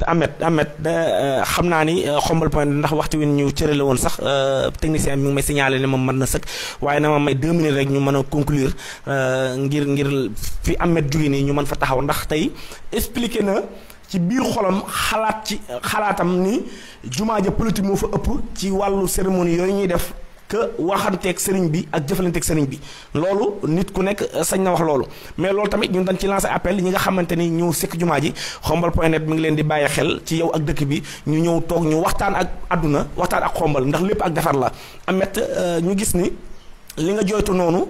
Ahmed xam naa ni xombal point ndax waxtu wi ñu cërale woon sax technicien mi ngi may signalé ne moom mën na sëkk waaye na ma may 2 minutes rek ñu mën a conclure ngir fi Ahmed jóge nii ñu mën fa taxaw ndax tey expliqué na ci biir xolam xalaatam ni jumaa ja politique moo fa ëpp ci wàllu cérémonie yooyu ñuy def que waxanteeg sëriñ bi ak jëfalanteeg sëriñ bi loolu nit ku nekk sañ na wax loolu mais loolu tamit ñun dañ ci lancé appel ñi nga xamante ni ñëw sekk jumaa ji xombal point net mi ngi leen di bàyyi xel ci yow ak dëkk bi ñu ñëw toog ñu waxtaan ak àdduna waxtaan ak xombal ndax lépp ak defar la amet ñu gis ni li nga jooytu noonu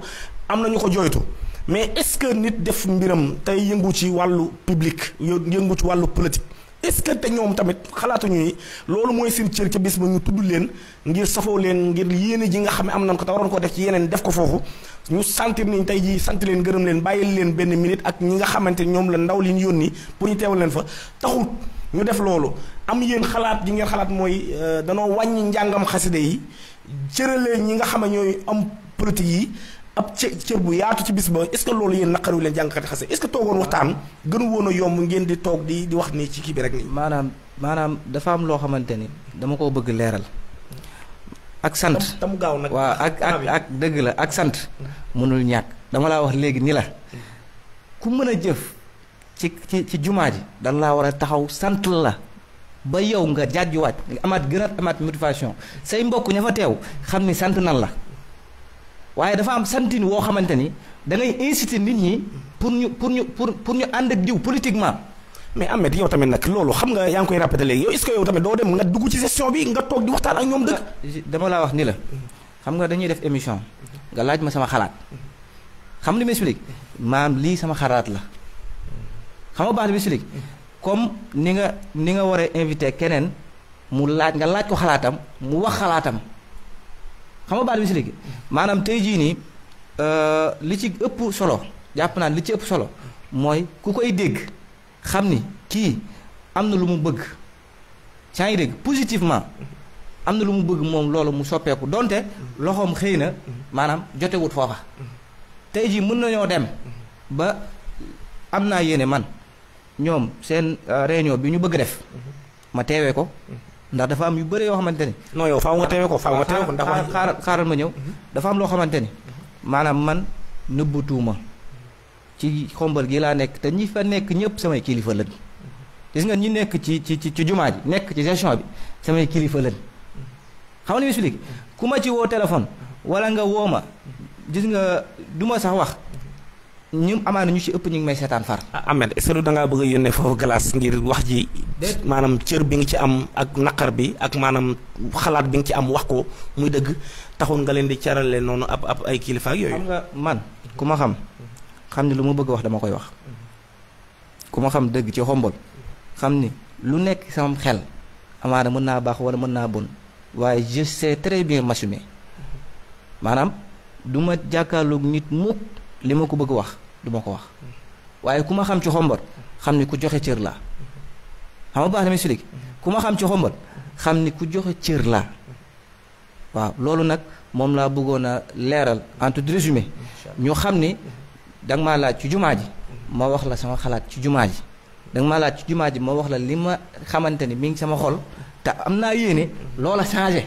am na ñu ko jooytu mais est-ce que nit def mbiram tey yëngu ci wàllu public yëngu ci wàllu politique est-ce que te ñoom tamit xalaatuñu ni loolu mooy seen cër ca bis ba ñu tudd leen ngir safoo leen ngir yéene ji nga xam ne am nañ ko te waroon ko def ci yeneen def ko foofu ñu sentir niñ tey jii sant leen gërëm leen bàyyil leen benn minute ak ñi nga xamante ñoom la ndaw li ñu yónni pour ñu teewal leen fa taxut ñu def loolu am yéen xalaat ji ngeen xalaat mooy danoo wàññi njàngam xaside yi cëralee ñi nga xam ne ñooy am politique yi ab cër bu yaatu ci bis ba est-ce que loolu yéen naqariwu leen jàngkati xase est-ce que toogoon waxtaan gënu woon a yomb ngeen di toog di wax nii ci kii bi rek nii. maanaam dafa am loo xamante ni dama koo bëgg leeral. ak sant tam gaaw nag. waaw ak dëgg la ak sant. mënul ñàkk dama laa wax léegi ni la ku mën a jëf ci jumaa ji dan laa war a taxaw sant la ba yow nga jàjjuwaat nga amaat motivation say mbokk ña fa teew xam ni sant nan la. waaye dafa am santin woo xamante ni da ngay inciter nit ñi pour ñu ànd ak diw politiquement. mais Ahmed yow tamit nag loolu xam nga yaa ngi koy répété léegi yow est-ce que yow tamit doo dem nga dugg ci gestion bi nga toog di waxtaan ak ñoom dëgg. dama laa wax ni la xam nga dañuy def émission nga laaj ma sama xalaat xam li ma explique maam lii sama xalaat la xam nga baax li ma explique comme ni nga war a invité keneen mu laaj nga laaj ko xalaatam mu wax xalaatam. xam nga baal bi si léegi maanaam tey jii nii li ci ëpp solo jàpp naa li ci ëpp solo mooy ku koy dégg xam ni kii am na lu mu bëgg saa ngi dégg positivement am na lu mu bëgg moom loolu mu soppeeku donte loxoom xëy na maanaam jotewut foofa tey jii mën nañoo dem ba am naa yéene man ñoom seen réunion bi ñu bëgg def ma teewee ko ndax dafa am yu bëre yoo xamante ni. non yow faaw nga teewee ko ndax xaaral ma ñëw dafa am loo xamante ni maanaam man nëbbutuuma ci xombal gi laa nekk te ñi fa nekk ñëpp samay kilifa lañ gis nga ñi nekk ci jumaa ji nekk ci gestion bi samay kilifa lañ xam nga li ma expliqué ku ma ci woo téléphone wala nga woo ma gis nga du ma sax wax ñu amaana ñu ci ëpp ñu ngi may seetaan far. Ahmed est-ce que da ngaa bëgg a yónnee foofu glace ngir wax ji. maanaam cër bi nga ci am ak naqar bi ak maanaam xalaat bi nga ci am wax ko muy dëgg taxul nga leen di carale noonu ab ay kilifa ak yooyu. xam nga man ku ma xam ni lu ma bëgg wax dama koy wax ku ma xam dëgg ci xombol xam ni lu nekk sama xel amaana mën naa baax wala mën naa bon waaye je sais très bien m'assumer maanaam du ma jàkkaarloog nit mukk li ma ko bëgg wax du ma ko wax waaye ku ma xam ci xombol xam ni ku joxe cër laa xam nga baax na mi ku ma xam ci xombol xam ni ku joxe cër laa waaw loolu nag moom laa bëggoon a leeral en tout résumé ñu xam ni danga maa laaj ci jumaa ji ma wax la sama xalaat ci jumaa ji danga maa laaj ci jumaa ji ma wax la li ma xamante ni mi ngi sama xol te am naa yéene loola changé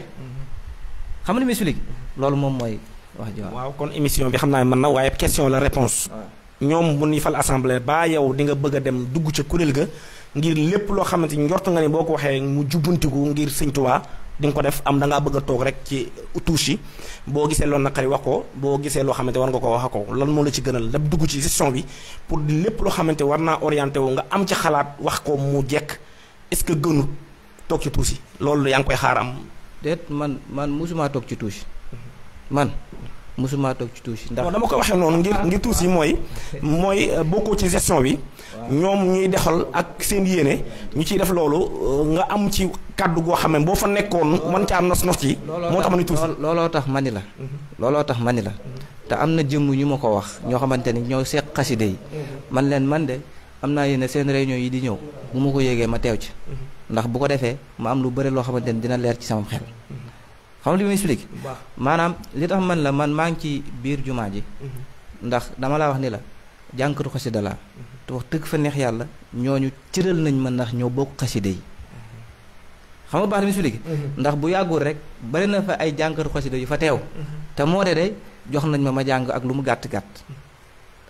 xam nga li mi loolu moom mooy wax ji waaw kon émission bi xam naa mën na waaye question la réponse ñoom bu ñuy fal assemblée ba yow di nga bëgg a dem dugg ca kuréel ga ngir lépp loo xamante ni njort nga ni boo ko waxee mu jubbantiku ngir Sëñ Tuubaa di nga ko def am da ngaa bëgg a toog rek ci touche yi boo gisee loolu naqari wax ko boo gisee loo xamante war nga ko wax ko lan moo la ci gënal da dugg ci gestion bi pour lépp loo xamante war naa orienté wu nga am ci xalaat wax ko mu jekk est-ce que gënul toog ci touche yi loolu yaa ngi koy xaar am. déet man mosumaa toog ci touche man. musuma toog ci touche ndax dama ko waxee noonu ngir touche yi mooy bokkoo ci gestion bi ñoom ñuy dexal ak seen yéene ñu ciy def loolu nga am ci kàddu goo xam ne boo fa nekkoon mën caa nos ci moo tax ma ni touche looloo tax ma ni la te am na jëmm ñu ma ko wax ñoo xamante ni ñoo seq xaside yi man leen man de am naa yéene seen réunion yi di ñëw bu ma ko yéegee ma teew ci ndax bu ko defee ma am lu bëri loo xamante ni dina leer ci sama xel xam li ma explique maanaam li tax man la man maa ngi ci biir jumaa ji ndax dama laa wax ni la jànkatu xasida la te wax dëgg fa neex yàlla ñooñu cëral nañ ma ndax ñoo bokk xasida yi xam nga baax na mi su léegi ndax bu yàggul rek bari na fa ay jànkatu xasida yu fa teew te moo de jox nañ ma jàng ak lu mu gàtt-gàtt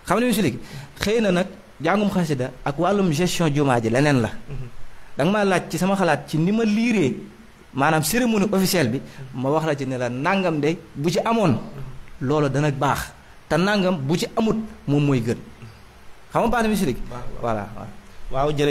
xam ne mi su léegi xëy na nag jàngum xasida ak wàllum gestion jumaa ji leneen la da nga maa laaj ci sama xalaat ci ni ma liiree maanaam cérémonie officielle bi ma wax la ci ne la nangam de bu ci amoon loolu dana baax te nangam bu ci amut moom mooy gën xam nga baax na mi su léegi voilà waaw jërëjëf